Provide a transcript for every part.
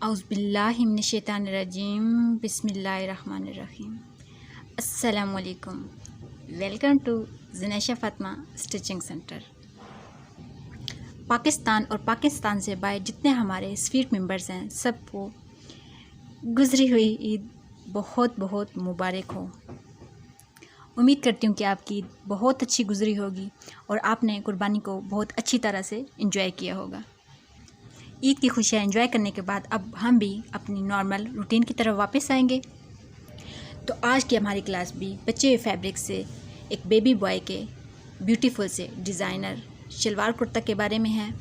औज़ुबिल्लाहि मिनश्शैतानिर्रजीम बिस्मिल्लाहिर्रहमानिर्रहीम। अस्सलामुअलैकुम। Welcome to Zanaisha Fatima stitching centre. Pakistan और पाकिस्तान से बाहर जितने हमारे स्वीट मेंबर्स हैं, सबको गुज़री हुई ईद बहुत बहुत मुबारक हो। उम्मीद करती हूँ कि आपकी ईद बहुत अच्छी गुज़री होगी और आपने कुर्बानी को बहुत अच्छी तरह से एंजॉय किया होगा। ईद की खुशियाँ एंजॉय करने के बाद अब हम भी अपनी नॉर्मल रूटीन की तरफ वापस आएंगे। तो आज की हमारी क्लास भी बचे हुए फैब्रिक से एक बेबी बॉय के ब्यूटीफुल से डिज़ाइनर शलवार कुर्ता के बारे में है।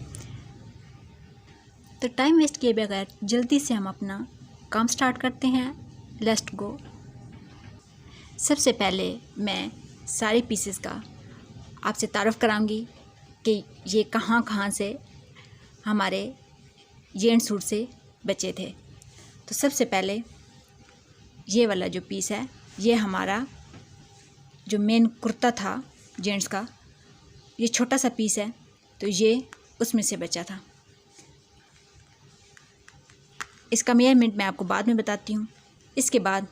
तो टाइम वेस्ट किए बगैर जल्दी से हम अपना काम स्टार्ट करते हैं। Let's go. सबसे पहले मैं सारे पीसेस का आपसे तारुफ कराऊंगी कि ये कहाँ कहाँ से हमारे जेंट्स सूट से बचे थे। तो सबसे पहले ये वाला जो पीस है, ये हमारा जो मेन कुर्ता था जेंट्स का, ये छोटा सा पीस है, तो ये उसमें से बचा था। इसका मेजरमेंट मैं आपको बाद में बताती हूँ। इसके बाद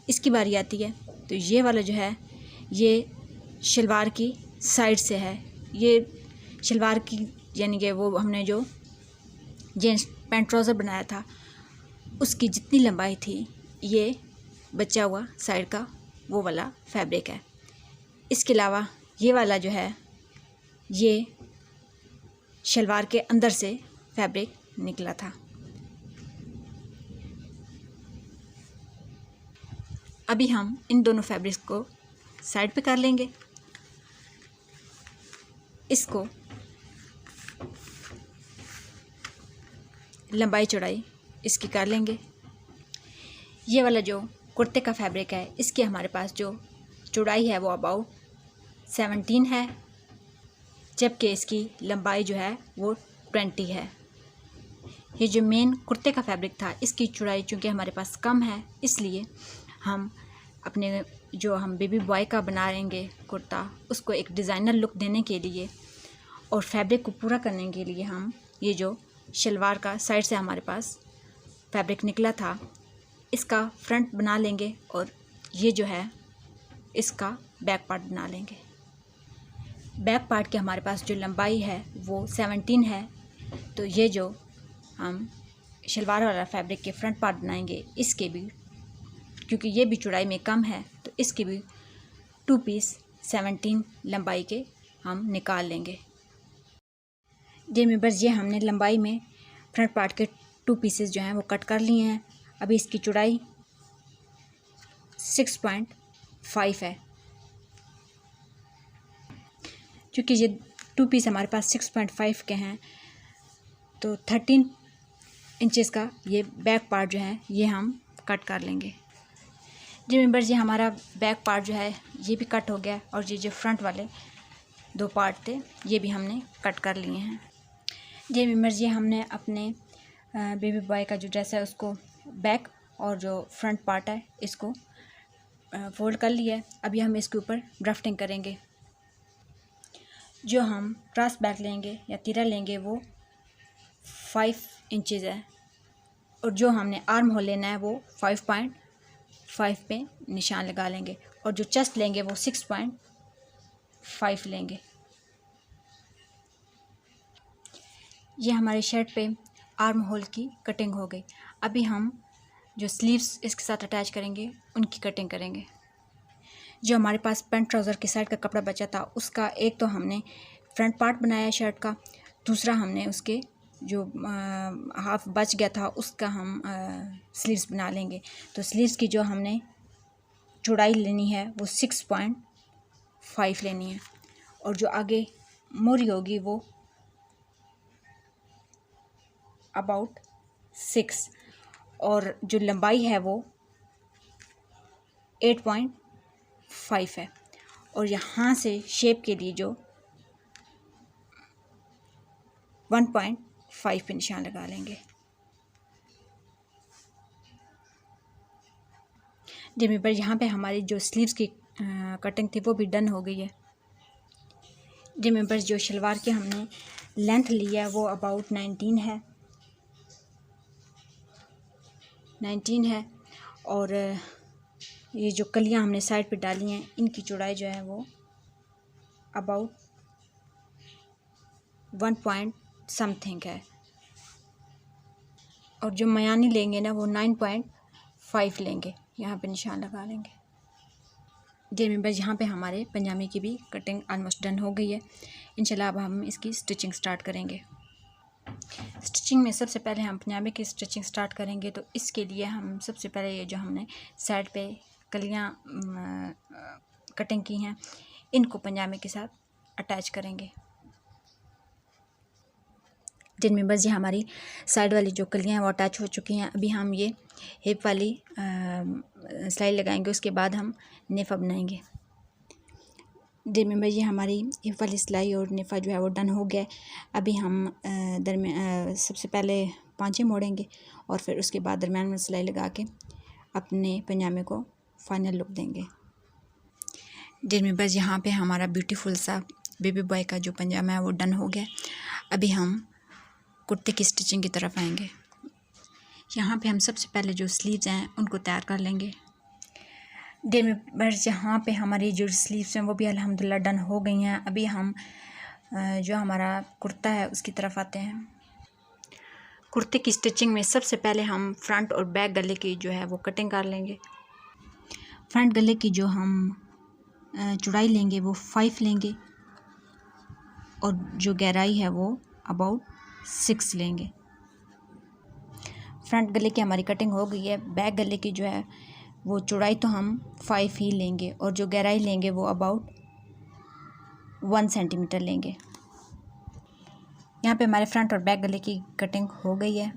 इसकी बारी आती है, तो ये वाला जो है ये शलवार की साइड से है। ये शलवार की यानी कि वो हमने जो जीन्स पैंट ट्राउज़र बनाया था उसकी जितनी लंबाई थी, ये बचा हुआ साइड का वो वाला फैब्रिक है। इसके अलावा ये वाला जो है ये शलवार के अंदर से फैब्रिक निकला था। अभी हम इन दोनों फैब्रिक्स को साइड पे कर लेंगे। इसको लंबाई चौड़ाई इसकी कर लेंगे। ये वाला जो कुर्ते का फैब्रिक है, इसकी हमारे पास जो चौड़ाई है वो अबाउट 17 है, जबकि इसकी लंबाई जो है वो 20 है। ये जो मेन कुर्ते का फैब्रिक था, इसकी चौड़ाई चूँकि हमारे पास कम है, इसलिए हम अपने जो हम बेबी बॉय का बनाएंगे कुर्ता, उसको एक डिज़ाइनर लुक देने के लिए और फैब्रिक को पूरा करने के लिए हम ये जो शलवार का साइड से हमारे पास फैब्रिक निकला था, इसका फ्रंट बना लेंगे और ये जो है इसका बैक पार्ट बना लेंगे। बैक पार्ट की हमारे पास जो लंबाई है वो 17 है, तो ये जो हम शलवार वाला फैब्रिक के फ्रंट पार्ट बनाएंगे, इसके भी क्योंकि ये भी चौड़ाई में कम है, तो इसके भी 2 पीस 17 लंबाई के हम निकाल लेंगे। जी मेंबर्स, ये हमने लंबाई में फ्रंट पार्ट के 2 पीसेस जो हैं वो कट कर लिए हैं। अभी इसकी चौड़ाई 6.5 है। क्योंकि ये 2 पीस हमारे पास 6.5 के हैं, तो 13 इंचेस का ये बैक पार्ट जो है ये हम कट कर लेंगे। जी मेंबर्स, ये हमारा बैक पार्ट जो है ये भी कट हो गया और ये जो फ्रंट वाले 2 पार्ट थे ये भी हमने कट कर लिए हैं। जी मेंबर्स, ये हमने अपने बेबी बॉय का जो ड्रेस है उसको बैक और जो फ्रंट पार्ट है इसको फोल्ड कर लिया है। अभी हम इसके ऊपर ड्राफ्टिंग करेंगे। जो हम क्रॉस बैक लेंगे या तीरा लेंगे वो 5 इंचेस है, और जो हमने आर्म होल लेना है वो 5.5 पे निशान लगा लेंगे, और जो चेस्ट लेंगे वो 6.5 लेंगे। ये हमारे शर्ट पे आर्म होल की कटिंग हो गई। अभी हम जो स्लीव्स इसके साथ अटैच करेंगे उनकी कटिंग करेंगे। जो हमारे पास पैंट ट्राउज़र की साइड का कपड़ा बचा था, उसका एक तो हमने फ्रंट पार्ट बनाया शर्ट का, दूसरा हमने उसके जो हाफ बच गया था उसका हम स्लीव्स बना लेंगे। तो स्लीव्स की जो हमने चौड़ाई लेनी है वो 6.5 लेनी है, और जो आगे मोरी होगी वो अबाउट 6, और जो लंबाई है वो 8.5 है। और यहाँ से शेप के लिए जो 1.5 पे निशान लगा लेंगे। जब पर यहाँ पे हमारी जो स्लीव्स की कटिंग थी वो भी डन हो गई है। जब पर जो शलवार की हमने लेंथ ली है वो अबाउट 19 है, 19 है। और ये जो कलियां हमने साइड पे डाली हैं इनकी चौड़ाई जो है वो अबाउट 1 पॉइंट समथिंग है। और जो मयानी लेंगे ना वो 9.5 लेंगे। यहाँ पे निशान लगा लेंगे। डियर मेंबर्स, यहाँ पे हमारे पंजाबी की भी कटिंग ऑलमोस्ट डन हो गई है। इंशाल्लाह अब हम इसकी स्टिचिंग स्टार्ट करेंगे। स्टिचिंग में सबसे पहले हम पंजाबी की स्टिचिंग स्टार्ट करेंगे। तो इसके लिए हम सबसे पहले ये जो हमने साइड पे कलियाँ कटिंग की हैं इनको पंजाबी के साथ अटैच करेंगे। जिनमें बस ये हमारी साइड वाली जो कलियाँ हैं वो अटैच हो चुकी हैं। अभी हम ये हिप वाली सिलाई लगाएंगे, उसके बाद हम नेफा बनाएंगे। जिनमें ये हमारी हिप वाली सिलाई और नेफा जो है वो डन हो गया। अभी हम सबसे पहले पांचे मोड़ेंगे और फिर उसके बाद दरम्यान में सिलाई लगा के अपने पजामे को फाइनल लुक देंगे। जिनमें बस यहाँ पे हमारा ब्यूटीफुल सा बेबी बॉय का जो पजामा है वो डन हो गया। अभी हम कुर्ते की स्टिचिंग की तरफ आएंगे। यहाँ पे हम सबसे पहले जो स्लीव्स हैं उनको तैयार कर लेंगे। बस यहाँ पे हमारी जो स्लीव्स हैं वो भी अल्हम्दुलिल्लाह डन हो गई हैं। अभी हम जो हमारा कुर्ता है उसकी तरफ आते हैं। कुर्ते की स्टिचिंग में सबसे पहले हम फ्रंट और बैक गले की जो है वो कटिंग कर लेंगे। फ्रंट गले की जो हम चौड़ाई लेंगे वो 5 लेंगे और जो गहराई है वो अबाउट 6 लेंगे। फ्रंट गले की हमारी कटिंग हो गई है। बैक गले की जो है वो चौड़ाई तो हम 5 ही लेंगे और जो गहराई लेंगे वो अबाउट 1 सेंटीमीटर लेंगे। यहाँ पे हमारे फ्रंट और बैक गले की कटिंग हो गई है।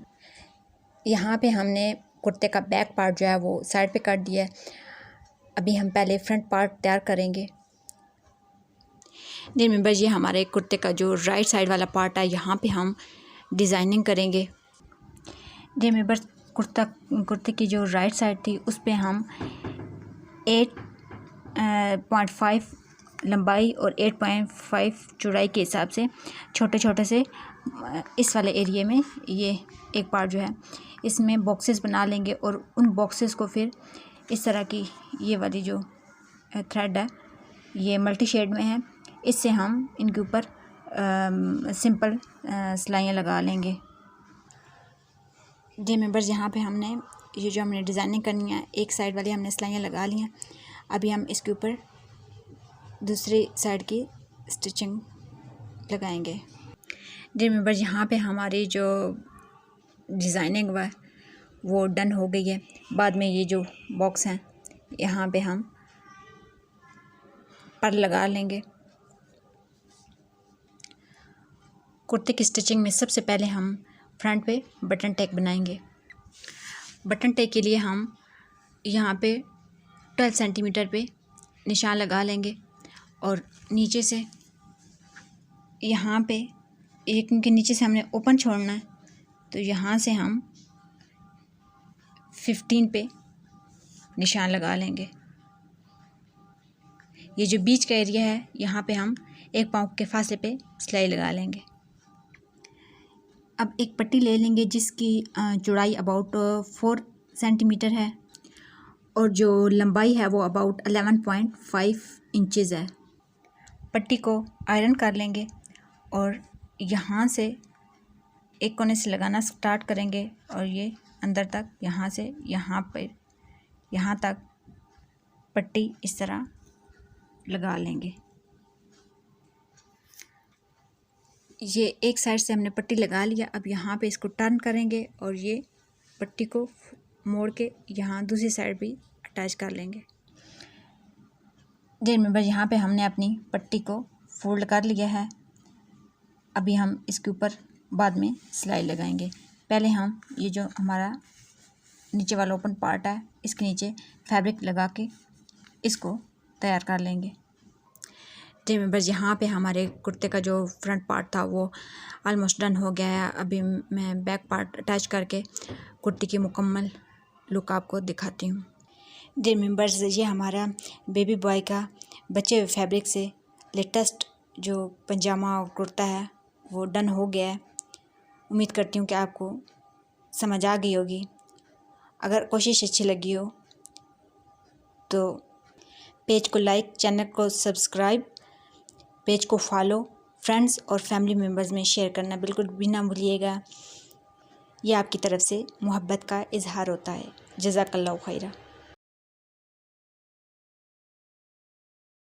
यहाँ पे हमने कुर्ते का बैक पार्ट जो है वो साइड पे काट दिया है। अभी हम पहले फ्रंट पार्ट तैयार करेंगे। डियर मेंबर्स, ये हमारे कुर्ते का जो राइट साइड वाला पार्ट है यहाँ पे हम डिज़ाइनिंग करेंगे। डियर मेंबर्स, कुर्ते की जो राइट साइड थी उस पे हम 8.5 लंबाई और 8.5 चौड़ाई के हिसाब से छोटे छोटे से इस वाले एरिया में ये एक पार्ट जो है इसमें बॉक्सेस बना लेंगे और उन बॉक्सेस को फिर इस तरह की ये वाली जो थ्रेड है ये मल्टी शेड में है, इससे हम इनके ऊपर सिंपल सिलाइयाँ लगा लेंगे। जी मेंबर्स, यहाँ पे हमने ये जो हमने डिज़ाइनिंग करनी है एक साइड वाली हमने सिलाइयाँ लगा ली हैं। अभी हम इसके ऊपर दूसरी साइड की स्टिचिंग लगाएंगे। जी मेंबर्स, यहाँ पे हमारी जो डिज़ाइनिंग है वो डन हो गई है। बाद में ये जो बॉक्स हैं यहाँ पे हम पर लगा लेंगे। कुर्ते की स्टिचिंग में सबसे पहले हम फ्रंट पे बटन टैग बनाएंगे। बटन टैग के लिए हम यहाँ पे 12 सेंटीमीटर पे निशान लगा लेंगे और नीचे से यहाँ पे क्योंकि नीचे से हमने ओपन छोड़ना है तो यहाँ से हम 15 पे निशान लगा लेंगे। ये जो बीच का एरिया है यहाँ पे हम 1 पाँव के फासले पे सिलाई लगा लेंगे। अब एक पट्टी ले लेंगे जिसकी चौड़ाई अबाउट 4 सेंटीमीटर है और जो लंबाई है वो अबाउट 11.5 इंचज़ है। पट्टी को आयरन कर लेंगे और यहाँ से एक कोने से लगाना स्टार्ट करेंगे और ये अंदर तक यहाँ से यहाँ पर यहाँ तक पट्टी इस तरह लगा लेंगे। ये एक साइड से हमने पट्टी लगा लिया। अब यहाँ पे इसको टर्न करेंगे और ये पट्टी को मोड़ के यहाँ दूसरी साइड भी अटैच कर लेंगे। डियर मेंबर्स, यहाँ पे हमने अपनी पट्टी को फोल्ड कर लिया है। अभी हम इसके ऊपर बाद में सिलाई लगाएंगे। पहले हम ये जो हमारा नीचे वाला ओपन पार्ट है इसके नीचे फैब्रिक लगा के इसको तैयार कर लेंगे। डियर मेंबर्स, यहाँ पे हमारे कुर्ते का जो फ्रंट पार्ट था वो ऑलमोस्ट डन हो गया है। अभी मैं बैक पार्ट अटैच करके कुर्ती की मुकम्मल लुक आपको दिखाती हूँ। डियर मेंबर्स, ये हमारा बेबी बॉय का बचे हुए फैब्रिक से लेटेस्ट जो पजामा और कुर्ता है वो डन हो गया है। उम्मीद करती हूँ कि आपको समझ आ गई होगी। अगर कोशिश अच्छी लगी हो तो पेज को लाइक, चैनल को सब्सक्राइब, पेज को फॉलो, फ्रेंड्स और फैमिली मेम्बर्स में शेयर करना बिल्कुल भी ना भूलिएगा। यह आपकी तरफ से मोहब्बत का इजहार होता है। जज़ाकल्लाहु खैरा।